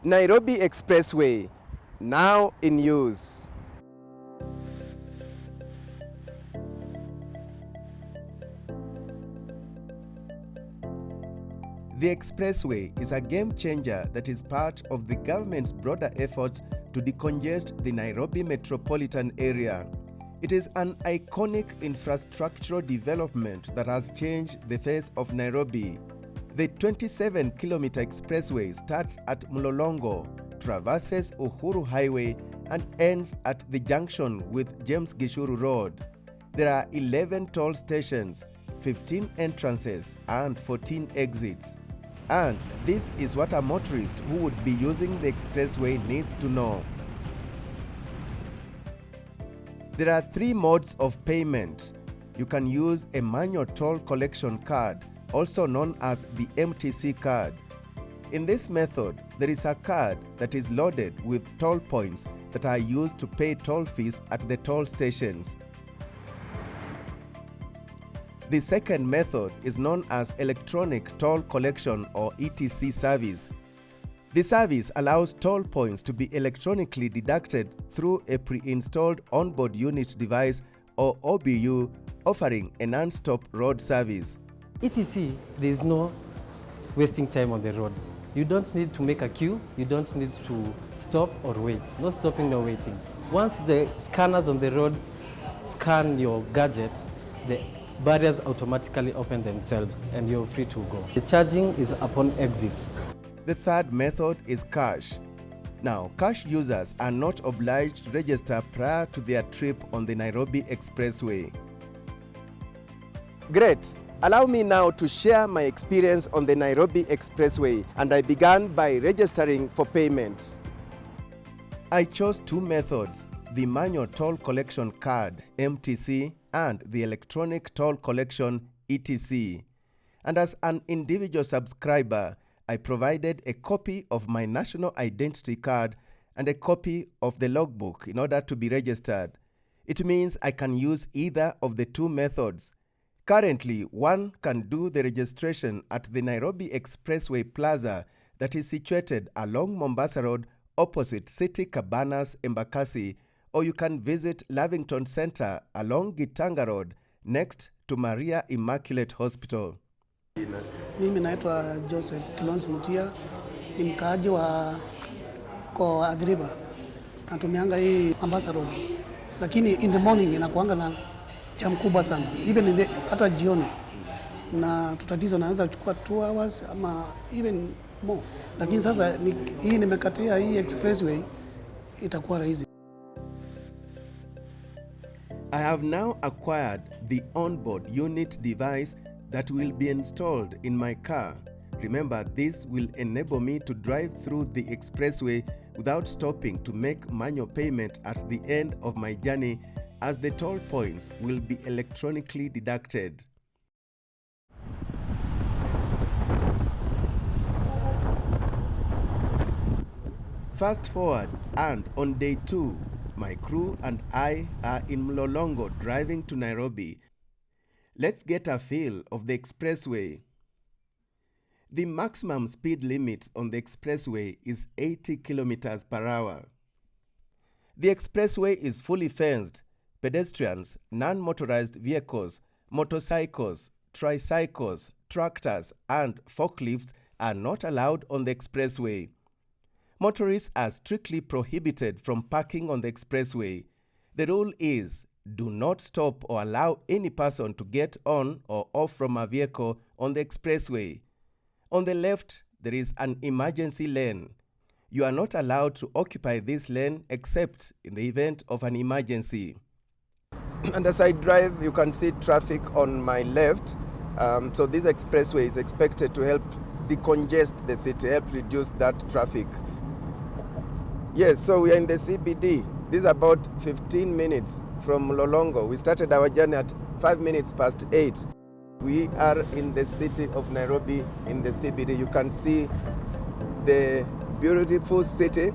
Nairobi Expressway, now in use. The expressway is a game changer that is part of the government's broader efforts to decongest the Nairobi metropolitan area. It is an iconic infrastructural development that has changed the face of Nairobi. The 27-kilometer expressway starts at Mlolongo, traverses Uhuru Highway, and ends at the junction with James Gishuru Road. There are 11 toll stations, 15 entrances, and 14 exits. And this is what a motorist who would be using the expressway needs to know. There are 3 modes of payment. You can use a manual toll collection card, also known as the MTC card. In this method, there is a card that is loaded with toll points that are used to pay toll fees at the toll stations. The second method is known as electronic toll collection or ETC service. The service allows toll points to be electronically deducted through a pre-installed onboard unit device or OBU, offering a non-stop road service. ETC, there is no wasting time on the road. You don't need to make a queue, you don't need to stop or wait. No stopping, no waiting. Once the scanners on the road scan your gadget, the barriers automatically open themselves and you're free to go. The charging is upon exit. The third method is cash. Now, cash users are not obliged to register prior to their trip on the Nairobi Expressway. Great. Allow me now to share my experience on the Nairobi Expressway, and I began by registering for payment. I chose 2 methods, the manual toll collection card MTC and the electronic toll collection ETC. And as an individual subscriber, I provided a copy of my national identity card and a copy of the logbook in order to be registered. It means I can use either of the 2 methods. Currently, one can do the registration at the Nairobi Expressway Plaza that is situated along Mombasa Road opposite City Cabanas, Embakasi, or you can visit Lavington Center along Gitanga Road next to Maria Immaculate Hospital. Mimi naitwa Joseph Kilonzi Mutia, ni mkaaji wa kwa Adriba. Natumianga hii Mombasa Road. Lakini in the morning inakuanga na jam kubwa sana. Even hata jioni. Na tutatizo naweza kuchukua 2 hours ama even more. Lakini sasa hii nimekatia hii expressway itakuwa rahisi. I have now acquired the onboard unit device that will be installed in my car. Remember, this will enable me to drive through the expressway without stopping to make manual payment at the end of my journey, as the toll points will be electronically deducted. Fast forward, and on day 2, my crew and I are in Mlolongo driving to Nairobi. Let's get a feel of the expressway. The maximum speed limit on the expressway is 80 kilometers per hour. The expressway is fully fenced. Pedestrians, non-motorized vehicles, motorcycles, tricycles, tractors, and forklifts are not allowed on the expressway. Motorists are strictly prohibited from parking on the expressway. The rule is, do not stop or allow any person to get on or off from a vehicle on the expressway. On the left, there is an emergency lane. You are not allowed to occupy this lane except in the event of an emergency. And as I drive, you can see traffic on my left. So this expressway is expected to help decongest the city, help reduce that traffic. Yes, so we are in the CBD. This is about 15 minutes from Lolongo. We started our journey at 5 minutes past 8. We are in the city of Nairobi, in the CBD. You can see the beautiful city.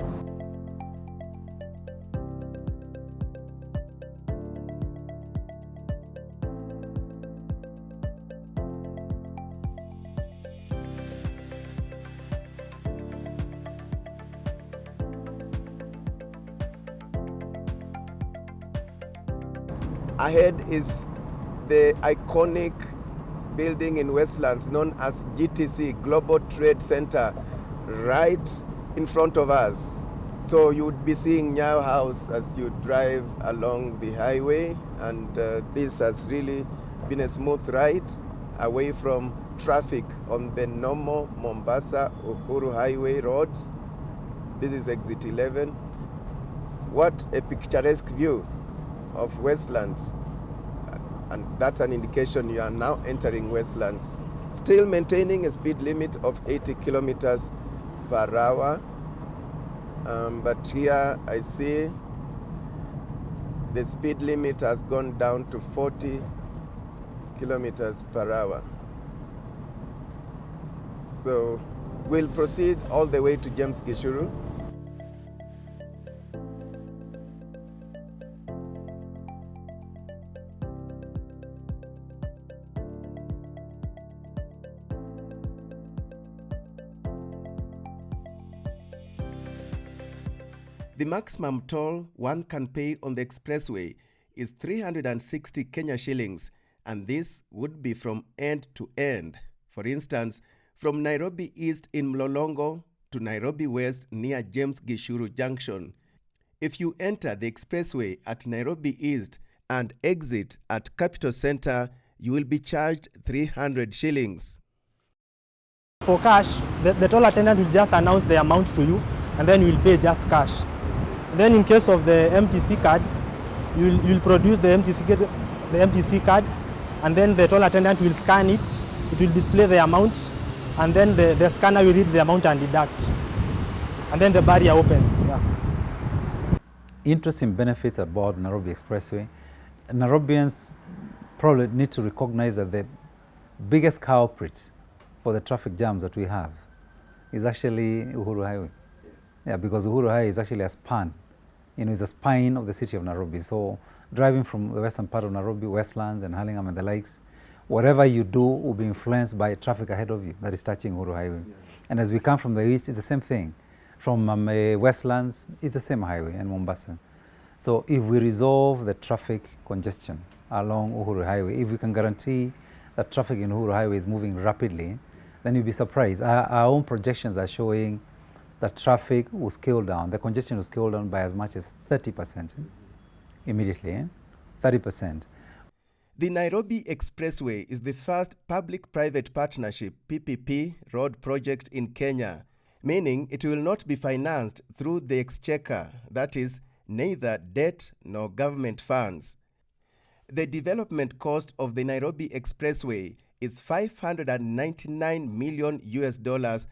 Ahead is the iconic building in Westlands known as GTC, Global Trade Center, right in front of us. So you would be seeing Nyayo House as you drive along the highway, and this has really been a smooth ride away from traffic on the normal Mombasa Uhuru Highway roads. This is exit 11. What a picturesque view of Westlands, and that's an indication you are now entering Westlands. Still maintaining a speed limit of 80 kilometers per hour, but here I see the speed limit has gone down to 40 kilometers per hour. So we'll proceed all the way to Chams Gishuru. The maximum toll one can pay on the expressway is 360 Kenya shillings, and this would be from end to end. For instance, from Nairobi East in Mlolongo to Nairobi West near Chams Gishuru Junction. If you enter the expressway at Nairobi East and exit at Capital Center, you will be charged 300 shillings. For cash, the toll attendant will just announce the amount to you, and then you will pay just cash. Then in case of the MTC card, you'll produce the MTC card, and then the toll attendant will scan it. It will display the amount, and then the scanner will read the amount and deduct. And then the barrier opens. Yeah. Interesting benefits about Nairobi Expressway. Nairobians probably need to recognize that the biggest culprit for the traffic jams that we have is actually Uhuru Highway. Yes. Yeah, because Uhuru Highway is actually a span. It's a spine of the city of Nairobi. So driving from the western part of Nairobi, Westlands and Hurlingham and the likes, whatever you do will be influenced by traffic ahead of you that is touching Uhuru Highway. Yeah. And as we come from the east, it's the same thing. From Westlands, it's the same highway, and Mombasa. So if we resolve the traffic congestion along Uhuru Highway, if we can guarantee that traffic in Uhuru Highway is moving rapidly, then you'll be surprised. Our own projections are showing that traffic will scale down, the congestion will scale down by as much as 30% immediately, 30%. The Nairobi Expressway is the first public-private partnership PPP road project in Kenya, meaning it will not be financed through the exchequer, that is, neither debt nor government funds. The development cost of the Nairobi Expressway is $599 million US,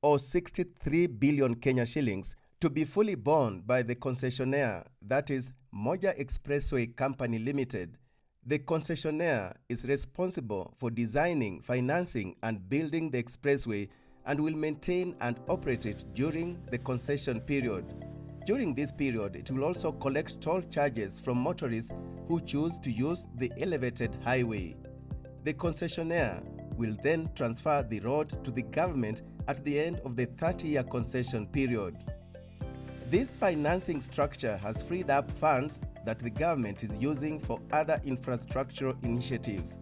or 63 billion Kenya shillings, to be fully borne by the concessionaire, that is Moja Expressway Company Limited. The concessionaire is responsible for designing, financing and building the expressway and will maintain and operate it during the concession period. During this period, it will also collect toll charges from motorists who choose to use the elevated highway. The concessionaire will then transfer the road to the government at the end of the 30-year concession period. This financing structure has freed up funds that the government is using for other infrastructural initiatives.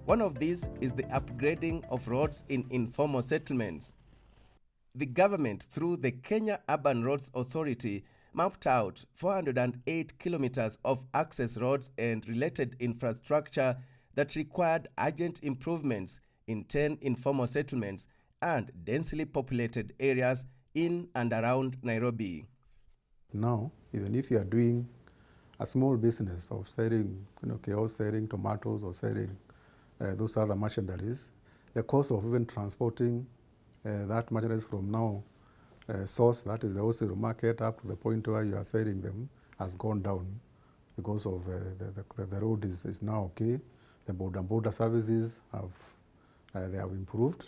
One of these is the upgrading of roads in informal settlements. The government, through the Kenya Urban Roads Authority, mapped out 408 kilometers of access roads and related infrastructure that required urgent improvements in 10 informal settlements and densely populated areas in and around Nairobi. Now, even if you are doing a small business of selling, chaos, selling tomatoes or selling those other merchandise, the cost of even transporting that merchandise from now source, that is the wholesale market, up to the point where you are selling them, has gone down because of the road is now okay. The border services they have improved.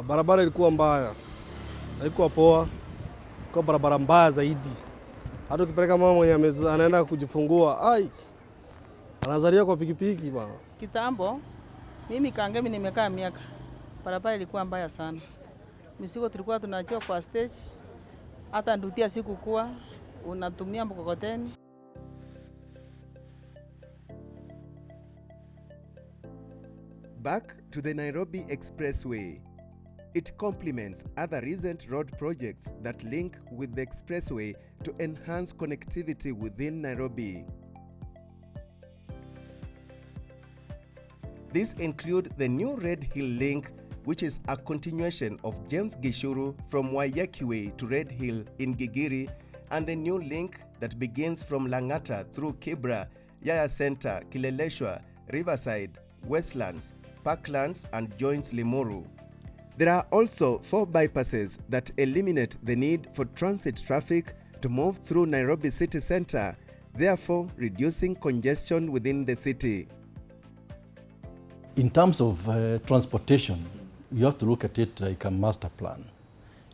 Barabara ilikuwa mbaya, haikuwa poa, ilikuwa barabara mbaya zaidi. Hata ukipeleka mama mwenye anaenda kujifungua, anazalia kwa pikipiki bwana. Kitambo mimi Kangemi nimekaa miaka. Barabara ilikuwa mbaya sana. Mizigo tulikuwa tunaachiwa kwa stage. Hata ndutia siku kuwa unatumia mkokoteni. Back to the Nairobi Expressway. It complements other recent road projects that link with the expressway to enhance connectivity within Nairobi. These include the new Red Hill link, which is a continuation of James Gishuru from Wayakiwe to Red Hill in Gigiri, and the new link that begins from Langata through Kibra, Yaya Center, Kileleshwa, Riverside, Westlands, Parklands, and joins Limuru. There are also 4 bypasses that eliminate the need for transit traffic to move through Nairobi city center, therefore reducing congestion within the city. In terms of transportation, you have to look at it like a master plan.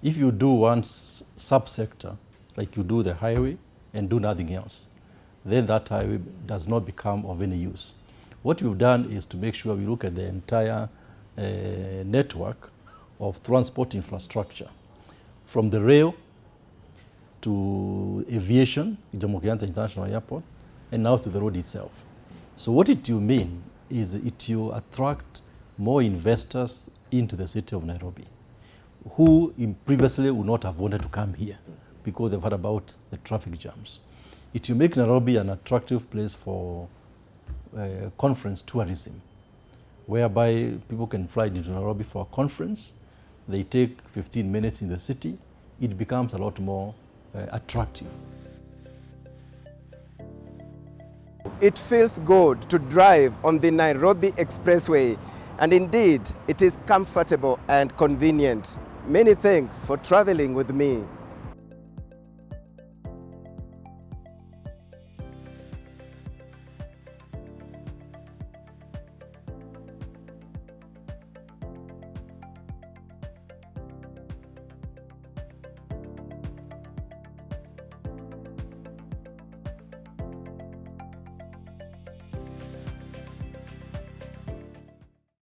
If you do one subsector, like you do the highway and do nothing else, then that highway does not become of any use. What we've done is to make sure we look at the entire network of transport infrastructure, from the rail to aviation, Jomo Kenyatta International Airport, and now to the road itself. So what it will mean is it will attract more investors into the city of Nairobi, who previously would not have wanted to come here because they've heard about the traffic jams. It will make Nairobi an attractive place for conference tourism, whereby people can fly into Nairobi for a conference. They take 15 minutes in the city. It becomes a lot more attractive. It feels good to drive on the Nairobi Expressway, and indeed, it is comfortable and convenient. Many thanks for traveling with me.